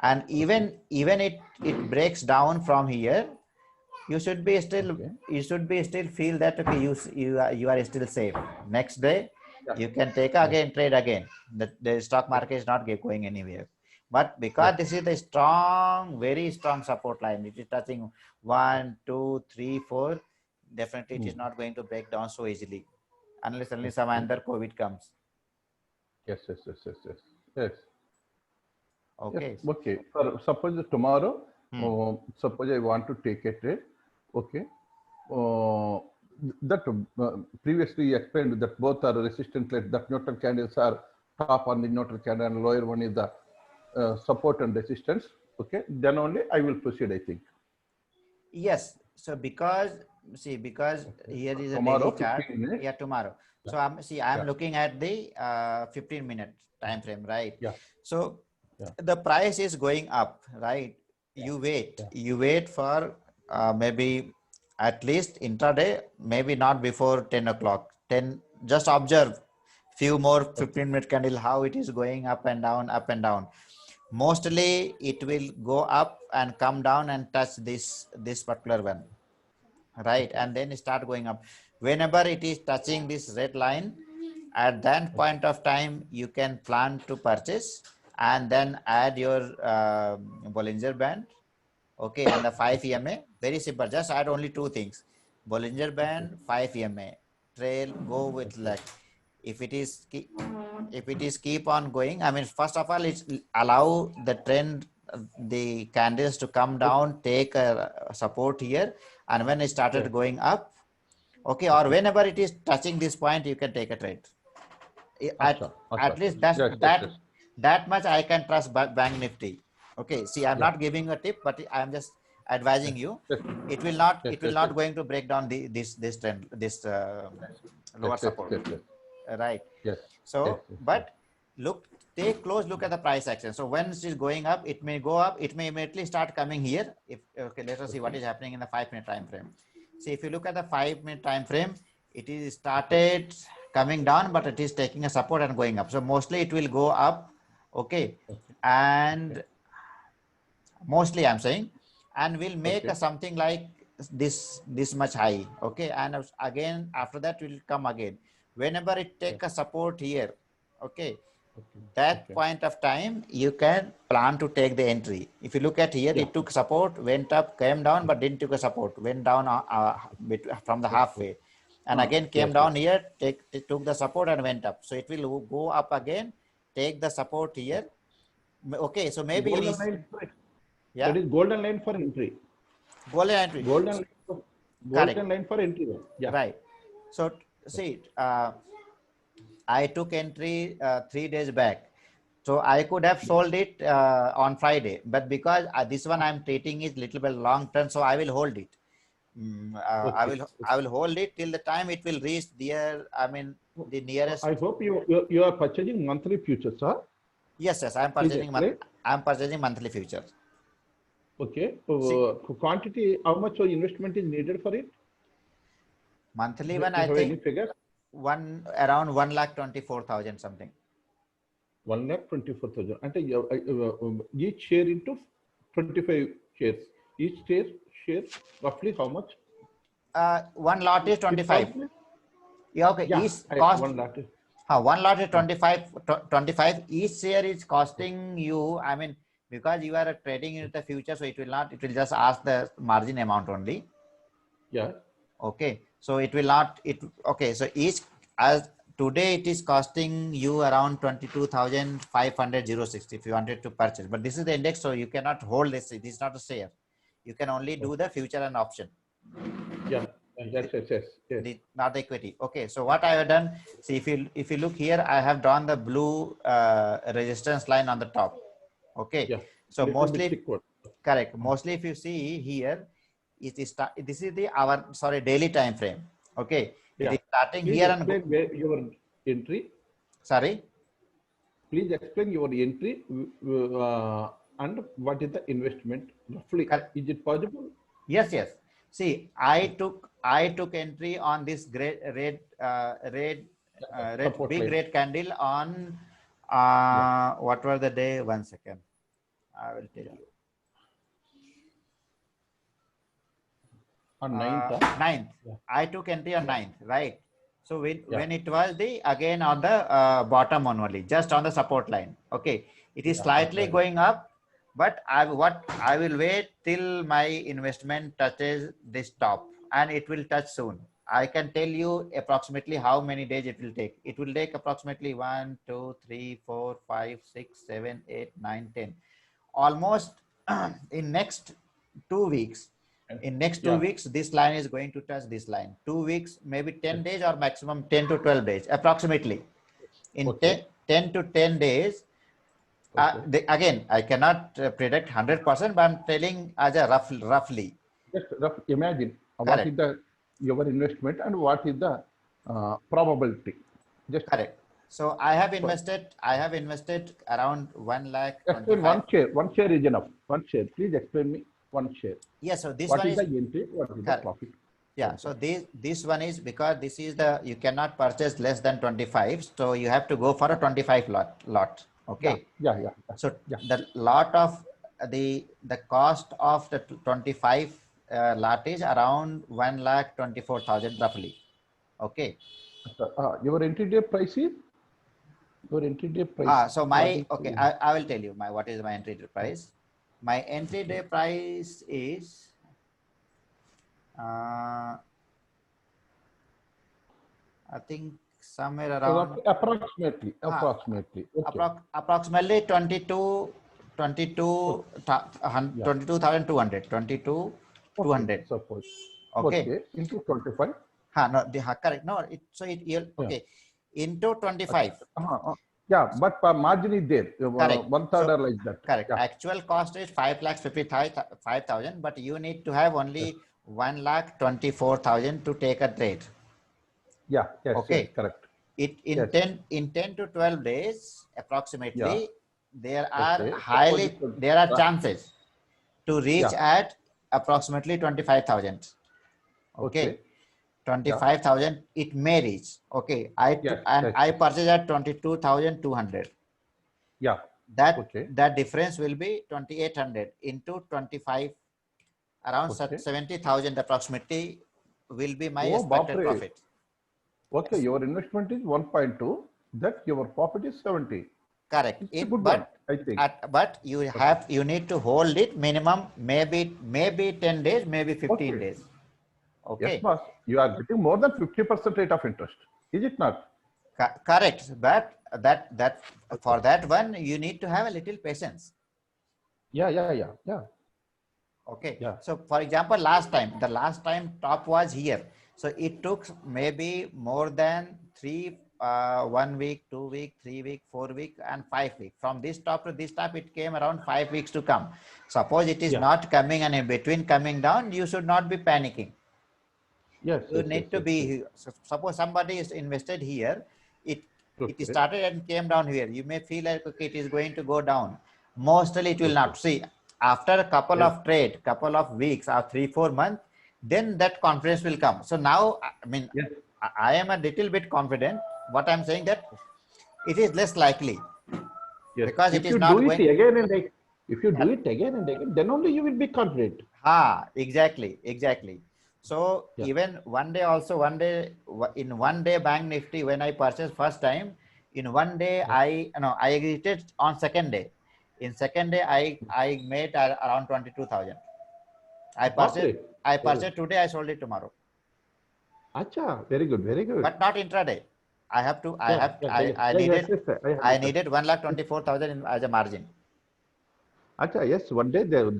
B: And even it breaks down from here, you should be still feel that okay, you are still safe. Next day you can take again, trade again. The stock market is not going anywhere. But because this is the very strong support line, it is touching 1, 2, 3, 4. Definitely it is not going to break down so easily unless only some other COVID comes.
A: Yes.
B: Okay.
A: Yes. Okay. Suppose tomorrow, suppose I want to take a trade. Okay. That previously you explained that both are resistant lines. That neutral candles are top on the neutral candle and lower one is the support and resistance. Okay. Then only I will proceed, I think.
B: Yes. So because here is a
A: Tomorrow,
B: daily chart.
A: 15 minutes.
B: Yeah, tomorrow. So I'm looking at the 15-minute time frame, right?
A: Yeah.
B: So the price is going up, right? You wait for maybe at least intraday, maybe not before 10 o'clock. Just observe few more 15-minute candle how it is going up and down. Mostly it will go up and come down and touch this particular one, right? And then start going up. Whenever it is touching this red line, at that point of time you can plan to purchase and then add your Bollinger Band, okay, and the 5 EMA. Very simple, just add only 2 things: Bollinger Band, 5 EMA. Trail, go with like if it is keep on going. I mean, first of all, it's allow the trend, the candles to come down, take a support here, and when it started going up, okay, or whenever it is touching this point, you can take a trade. At least that much I can trust Bank Nifty. Okay, see, I'm not giving a tip, but I'm just advising you. It will not going to break down this trend, this lower support. Right.
A: Yes.
B: So, but take close look at the price action. So when it is going up, it may go up, it may immediately start coming here. Let us see what is happening in the 5-minute time frame. See, if you look at the 5-minute time frame, it is started coming down, but it is taking a support and going up. So mostly it will go up, okay, and mostly I'm saying, and will make something like this much high, okay, and again after that will come again. Whenever it take a support here, okay,
A: Okay.
B: That
A: Okay.
B: point of time, you can plan to take the entry. If you look at here,
A: Yeah.
B: it took support, went up, came down, but didn't take a support, went down from the halfway, and again came
A: Yes,
B: down here, took the support and went up. So it will go up again, take the support here. Okay, so maybe
A: golden
B: we,
A: line.
B: yeah,
A: That is golden line for entry.
B: golden entry.
A: Golden line for,
B: Correct.
A: golden line for entry. Yeah.
B: Right. So see, I took entry 3 days back. So I could have sold it on Friday, but because this one I'm treating is little bit long term, so I will hold it.
A: Okay.
B: I will hold it till the time it will reach there. I mean the nearest.
A: I hope you are purchasing monthly futures, sir.
B: Yes, I'm
A: Please
B: purchasing.
A: explain.
B: I'm purchasing monthly futures.
A: Okay.
B: See,
A: Quantity, how much investment is needed for it?
B: monthly
A: Do
B: one,
A: you
B: I
A: have any
B: think
A: figures?
B: around 1,24,000 something.
A: 1,24,000. And each share into 25 shares. Each share roughly how much?
B: One lot is 25. Yeah, okay.
A: Yeah,
B: Each cost.
A: one lot.
B: One lot is 25. Each share is costing you, I mean, because you are trading in the future, so it will just ask the margin amount only.
A: Yeah.
B: Okay. So it will not, okay. So each, as today it is costing you around 22,500 if you wanted to purchase, but this is the index, so you cannot hold this. It is not a share. You can only do the future and option.
A: Yeah. Yes.
B: Not the equity. Okay, so what I have done, see, if you look here, I have drawn the blue resistance line on the top. Okay,
A: Yeah.
B: so
A: Little bit
B: mostly
A: thick one.
B: correct. Mostly, if you see here, it is this is the our daily time frame. Okay,
A: Yeah.
B: it is starting
A: Please
B: here
A: explain where your entry.
B: sorry.
A: Please explain your entry and what is the investment roughly.
B: Correct.
A: Is it possible?
B: Yes. See, I took entry on this red
A: Support
B: big
A: line.
B: red candle on what were the day? 1 second, I will tell you.
A: On 9th.
B: 9th.
A: Yeah.
B: I took entry on 9th, right? So when
A: Yeah.
B: it was the again on the bottom one only, just on the support line. Okay, it is
A: Yeah,
B: slightly
A: right.
B: going up, but I will wait till my investment touches this top, and it will touch soon. I can tell you approximately how many days it will take. It will take approximately 1, 2, 3, 4, 5, 6, 7, 8, 9, 10. Almost in next 2 weeks. In next 2
A: Yeah.
B: weeks, this line is going to touch this line. 2 weeks, maybe 10 days or maximum 10 to 12 days, approximately. In
A: Okay.
B: 10 to 10 days,
A: Okay.
B: again, I cannot predict 100%, but I'm telling as a roughly.
A: Just imagine what
B: Correct.
A: is your investment and what is the probability. Just
B: correct. So I have invested around 1 lakh.
A: explain one share is enough. One share. Please explain me one share.
B: Yes. So this
A: What
B: one
A: is
B: is
A: the entry? What is the
B: correct.
A: profit?
B: Yeah, so this one is because this is you cannot purchase less than 25, so you have to go for a 25 lot. Okay.
A: Yeah.
B: So the lot of the cost of the 25 lot is around 1,24,000 roughly. Okay.
A: Your entry day price is? Your entry day price.
B: So I will tell you what is my entry day price. My entry day price is I think somewhere around
A: approximately. Okay.
B: approximately 22,200. 22,200.
A: Suppose.
B: Okay.
A: Into 25.
B: No, correct. No, okay. Into 25.
A: Yeah, but margin is there.
B: Correct.
A: 1/3 or like that.
B: Correct.
A: Yeah.
B: Actual cost is 5,55,000, but you need to have only 1,24,000 to take a trade.
A: Yeah. Yes.
B: Okay.
A: Yes, correct.
B: In 10 to 12 days, approximately, there are chances to reach at approximately 25,000. Okay. 25,000 it may reach. Okay. I purchased at 22,200.
A: Yeah.
B: That difference will be 2,800 into 25, around 70,000 approximately will be my expected profit.
A: Okay, your investment is 1.2, that your profit is 70.
B: Correct.
A: It's a good one, I think.
B: But you need to hold it minimum maybe 10 days, maybe 15
A: Okay.
B: days.
A: Yes,
B: Okay.
A: boss. You are getting more than 50% rate of interest. Is it not?
B: Correct. But that for that one, you need to have a little patience.
A: Yeah.
B: Okay.
A: Yeah.
B: So for example, the last time top was here. So it took maybe more than 1 week, 2 week, 3 week, 4 week, and 5 week. From this top to this top, it came around 5 weeks to come. Suppose it is
A: Yeah.
B: not coming and in between coming down, you should not be panicking.
A: Yes.
B: You need to be, suppose somebody is invested here, it
A: Okay.
B: started and came down here. You may feel like, okay, it is going to go down. Mostly it will not. See, after a couple of trade, couple of weeks or 3-4 months, then that confidence will come. So now, I mean,
A: Yes.
B: I am a little bit confident. What I'm saying that it is less likely
A: Yes.
B: because
A: If
B: it is
A: you
B: not
A: do it
B: going.
A: again and again, if you do it again and again, then only you will be confident.
B: Exactly. So even one day in 1 day Bank Nifty, when I purchased first time, in 1 day I exited on second day. In second day I made around 22,000. I purchased today, I sold it tomorrow.
A: Acha, very good.
B: But not intraday. I needed 1,24,000 as a margin.
A: Acha, yes, one day the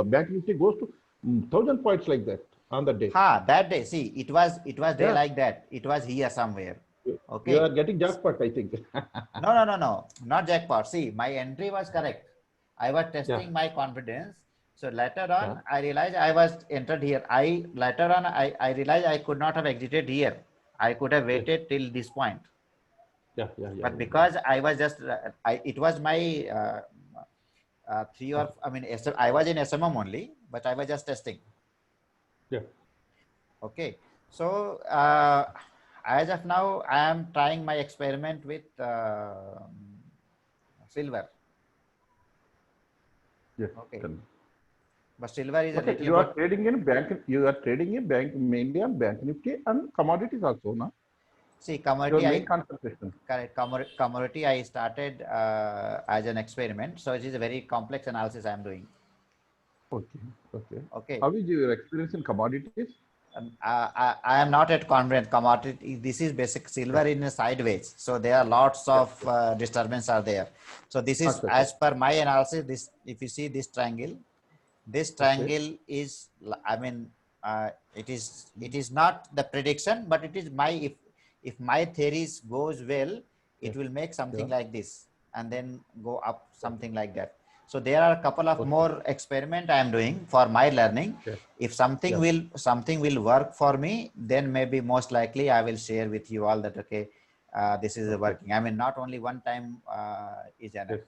A: Bank Nifty goes to 1,000 points like that on the day.
B: That day, see, it was day like that. It was here somewhere. Okay.
A: You are getting jackpot, I think.
B: No, not jackpot. See, my entry was correct. I was testing my confidence. So later on, I realized I was entered here. I realized I could not have exited here. I could have waited till this point. But because I was just, it was my I was in SMM only, but I was just testing.
A: Yeah.
B: Okay. So as of now, I am trying my experiment with silver.
A: Yes.
B: Okay. But silver is a little
A: you are trading in bank. You are trading in bank mainly on Bank Nifty and commodities also, no?
B: See, commodity.
A: Your main concentration.
B: Correct. Commodity. I started as an experiment, so it is a very complex analysis I am doing. Okay.
A: How is your experience in commodities?
B: I am not at confident commodity. This is basic silver in a sideways. So there are lots of disturbance are there. So this is as per my analysis. This, if you see this triangle is, I mean, it is not the prediction, but it is my, if my theories goes well, it will make something like this and then go up something like that. So there are a couple of more experiment I am doing for my learning. If something will work for me, then maybe most likely I will share with you all that, okay, this is working. I mean, not only one time is enough.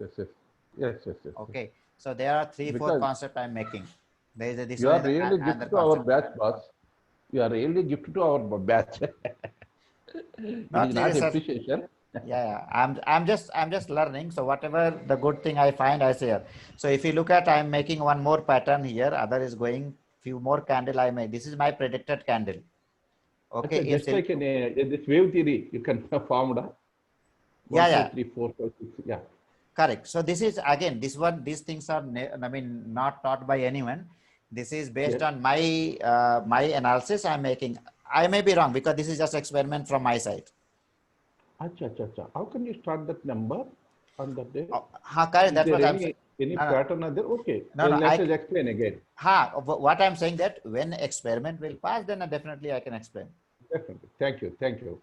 A: Yes.
B: Okay. So there are 3-4 concepts I'm making. There is this.
A: You are really gifted to our batch, boss. You are really gifted to our batch.
B: Not
A: not appreciation.
B: Yeah. I'm just learning. So whatever the good thing I find, I share. So if you look at, I'm making one more pattern here. Other is going few more candle I made. This is my predicted candle. Okay.
A: Just like in this wave theory, you can form the 1, 2, 3, 4, 5, 6. Yeah.
B: Correct. So this is again, these things are, I mean, not taught by anyone. This is based on my my analysis I'm making. I may be wrong because this is just experiment from my side.
A: Acha. How can you start that number on that day?
B: Correct. That's what I'm saying.
A: Any pattern are there? Okay.
B: No,
A: let's explain again.
B: What I'm saying that when experiment will pass, then definitely I can explain.
A: Definitely. Thank you.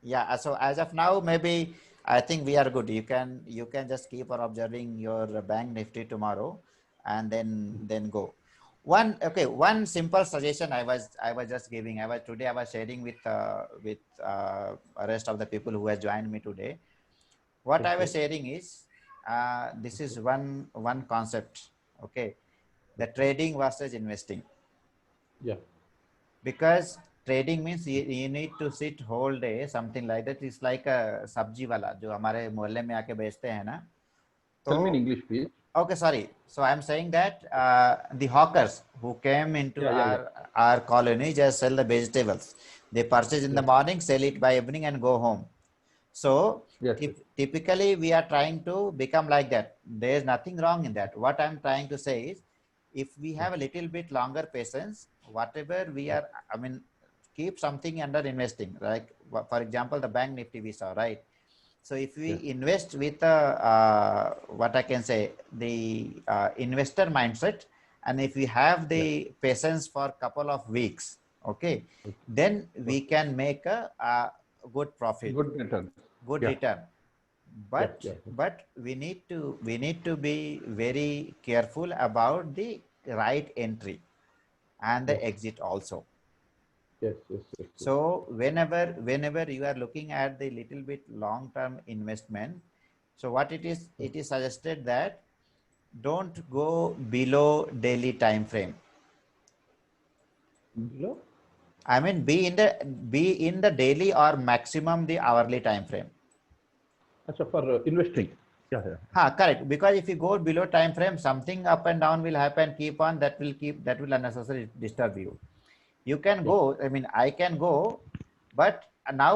B: Yeah. So as of now, maybe I think we are good. You can just keep on observing your Bank Nifty tomorrow, and then go. One simple suggestion I was just giving. Today I was sharing with rest of the people who have joined me today. What I was sharing is this is one concept. Okay, the trading versus investing.
A: Yeah.
B: Because trading means you need to sit whole day, something like that. It's like a sabji wala जो हमारे मोहल्ले में आके बेचते हैं ना.
A: Tell me in English, please.
B: Okay, sorry. So I'm saying that the hawkers who came into our colony just sell the vegetables. They purchase in the morning, sell it by evening, and go home. So
A: Yes, yes.
B: typically we are trying to become like that. There is nothing wrong in that. What I'm trying to say is, if we have a little bit longer patience, whatever we are, I mean, keep something under investing. Like for example, the bank nifty we saw, right? So if we
A: Yes.
B: invest with what I can say, the investor mindset, and if we have the patience for a couple of weeks, okay, then we can make a good profit,
A: Good return.
B: good
A: Yeah.
B: return.
A: Yeah.
B: But
A: Yeah.
B: we need to be very careful about the right entry and the
A: Yes.
B: exit also.
A: Yes. Yes. Yes. Yes.
B: So whenever you are looking at the little bit long term investment, so what it is suggested that don't go below daily time frame.
A: Below?
B: I mean, be in the daily or maximum the hourly time frame.
A: Achha, for investing. Yeah. Yeah.
B: Correct. Because if you go below time frame, something up and down will happen, keep on, that will unnecessarily disturb you. You can
A: Yeah.
B: go, I mean, I can go, but now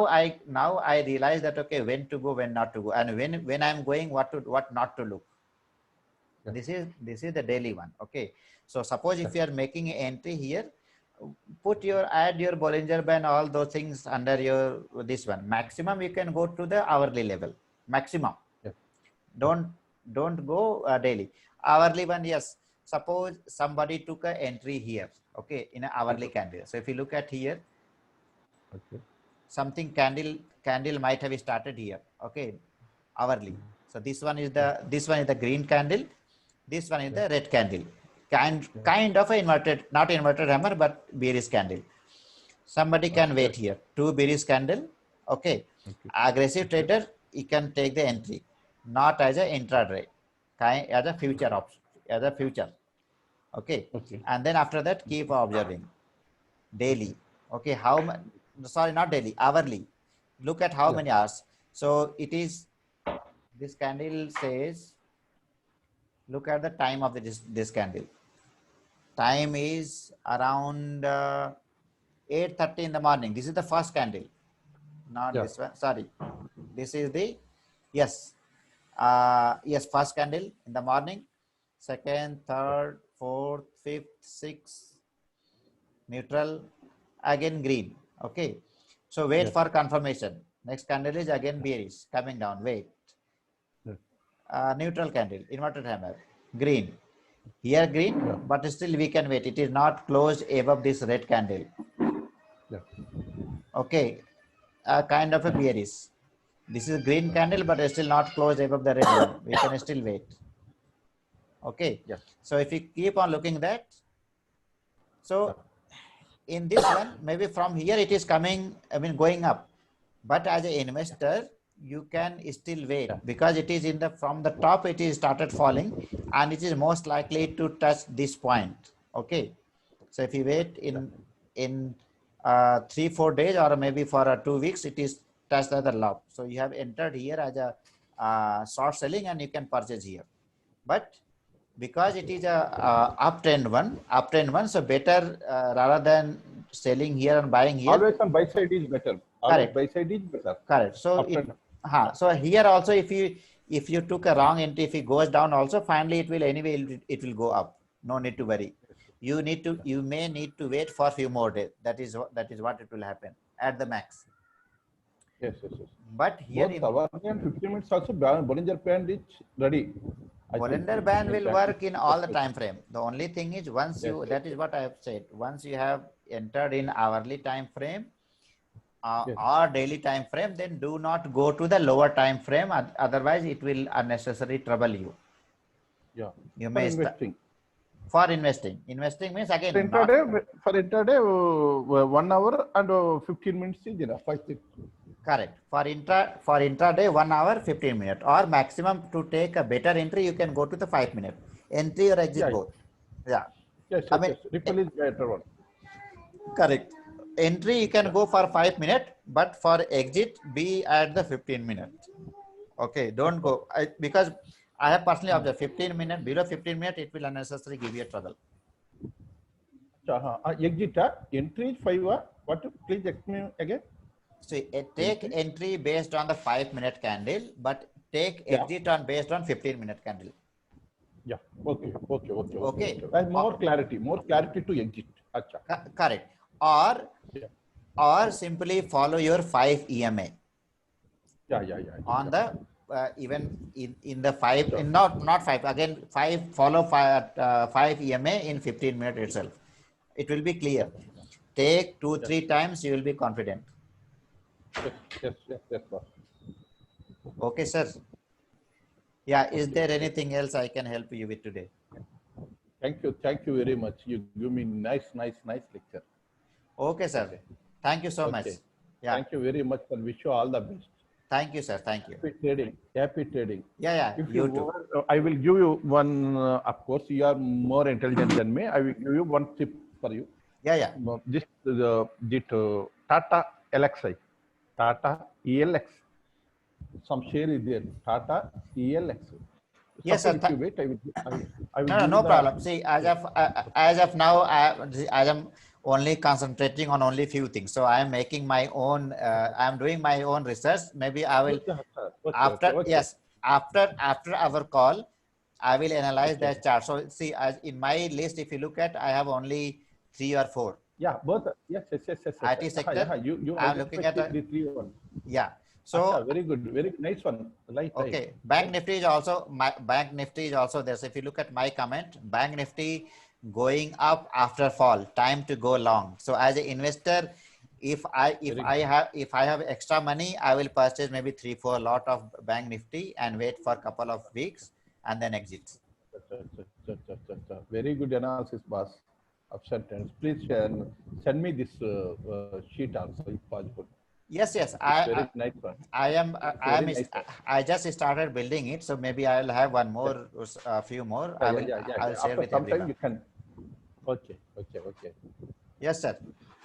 B: I realize that, okay, when to go, when not to go, and when I'm going, what not to look.
A: Yeah.
B: This is the daily one. Okay. So suppose if you are making an entry here, add your Bollinger Band, all those things under your this one. Maximum you can go to the hourly level. Maximum.
A: Yeah.
B: Don't go daily. Hourly one, yes. Suppose somebody took an entry here, okay, in an hourly candle. So if you look at here,
A: Okay.
B: something candle might have started here, okay, hourly. So this one is the green candle, this one is the red candle, kind of a inverted, not inverted hammer, but bearish candle. Somebody can wait here, two bearish candle, okay.
A: Okay.
B: Aggressive trader, he can take the entry, not as a intraday, as a future option, as a future, okay.
A: Okay.
B: And then after that, keep observing daily, okay. Sorry, not daily, hourly. Look at how
A: Yeah.
B: many hours. So it is, this candle says, look at the time of this candle. Time is around 8:30 in the morning. This is the first candle, not
A: Yeah.
B: this one. Sorry, this is the, yes, first candle in the morning, second, third, fourth, fifth, sixth, neutral, again green. Okay. So wait
A: Yes.
B: for confirmation. Next candle is again bearish, coming down. Wait.
A: Yes.
B: Neutral candle, inverted hammer, green. Here green,
A: Yeah.
B: but still we can wait. It is not closed above this red candle.
A: Yeah.
B: Okay. Kind of a bearish. This is green candle, but still not closed above the red one. We can still wait. Okay.
A: Yeah.
B: So if you keep on looking that, so in this one, maybe from here it is coming, I mean, going up. But as an investor, you can still wait, because it is from the top, it is started falling, and it is most likely to touch this point. Okay. So if you wait in 3-4 days, or maybe for 2 weeks, it is touched the low. So you have entered here as a short selling, and you can purchase here. But because it is a uptrend one, so better, rather than selling here and buying here.
A: Always on buy side is better. Always
B: Correct.
A: buy side is better.
B: Correct. So so here also, if you took a wrong entry, if it goes down also, finally it will go up. No need to worry. You may need to wait for a few more days. That is what it will happen at the max.
A: Yes. Yes. Yes.
B: But here
A: Both hourly and 15 minutes also, Bollinger Band is ready.
B: Bollinger Band will work in all the time frame. The only thing is, that is what I have said. Once you have entered in hourly time frame or daily time frame, then do not go to the lower time frame. Otherwise, it will unnecessarily trouble you.
A: Yeah.
B: You
A: For
B: may
A: investing.
B: For investing. Investing means, again,
A: For intraday, 1 hour and 15 minutes is enough. 5-6.
B: Correct. For intraday, 1 hour 15 minutes, or maximum to take a better entry, you can go to the 5 minute entry or exit both. Yeah.
A: Yes.
B: I mean,
A: Ripple is better one.
B: correct. Entry you can go for 5 minutes, but for exit be at the 15 minutes. Okay, don't go, because I have personally observed 15 minutes, below 15 minutes, it will unnecessarily give you a trouble.
A: Exit, entry is 5. What? Please explain again.
B: So take entry based on the 5-minute candle, but take
A: Yeah.
B: exit on based on 15-minute candle.
A: Yeah. Okay.
B: Okay.
A: And more clarity to exit. Acha.
B: Correct. Or
A: Yeah.
B: or simply follow your 5 EMA
A: Yeah.
B: on the even in the 5
A: Sure.
B: in not 5 again 5 follow 5 EMA in 15 minutes itself. It will be clear. Take 2-3 times, you will be confident.
A: Yes, boss.
B: Okay, sir. Yeah, is
A: Okay,
B: there
A: okay.
B: anything else I can help you with today?
A: Thank you very much. You give me nice lecture.
B: Okay, sir.
A: Okay.
B: Thank you so much.
A: Okay.
B: Yeah.
A: Thank you very much and wish you all the best.
B: Thank you, sir. Thank you.
A: Happy trading. Happy trading.
B: Yeah,
A: If
B: you too.
A: want, I will give you one, of course, you are more intelligent than me. I will give you one tip for you.
B: Yeah.
A: This Tata LXI, Tata ELX. Some share is there. Tata ELX.
B: Yes, sir.
A: Suppose if you wait, I will give you
B: No
A: the.
B: problem. See, as of now, I am only concentrating on only few things. So I am making my own. I am doing my own research. Maybe I will
A: Okay.
B: after our call, I will analyze
A: Okay.
B: that chart. So see, as in my list, if you look at, I have only 3 or 4.
A: Yeah, both. Yes.
B: IT sector.
A: You
B: I'm looking at
A: identified the three one.
B: yeah.
A: Acha,
B: So
A: very good, very nice one. Right.
B: okay, Bank Nifty is also Bank Nifty is also there. So if you look at my comment, Bank Nifty going up after fall, time to go long. So as an investor, if I have extra money, I will purchase maybe 3-4 lot of Bank Nifty and wait for a couple of weeks and then exit.
A: Very good analysis, boss. Ups and downs. Please send me this sheet also, if possible.
B: Yes.
A: It's very nice one.
B: I just started building it, so maybe I'll have one more, a few more. I'll share
A: After
B: with
A: some time
B: everyone.
A: you can. Okay.
B: Yes, sir.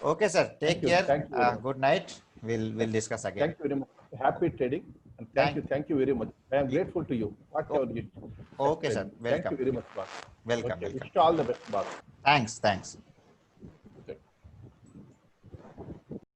B: Okay, sir. Take care.
A: Thank you very much.
B: Good night. We'll discuss again.
A: Thank you very much. Happy trading. And thank you very much. I am grateful to you. Whatever you.
B: Okay, sir.
A: Thank you
B: Welcome.
A: very much, boss.
B: Welcome.
A: Okay. Wish you all the best, boss.
B: Thanks.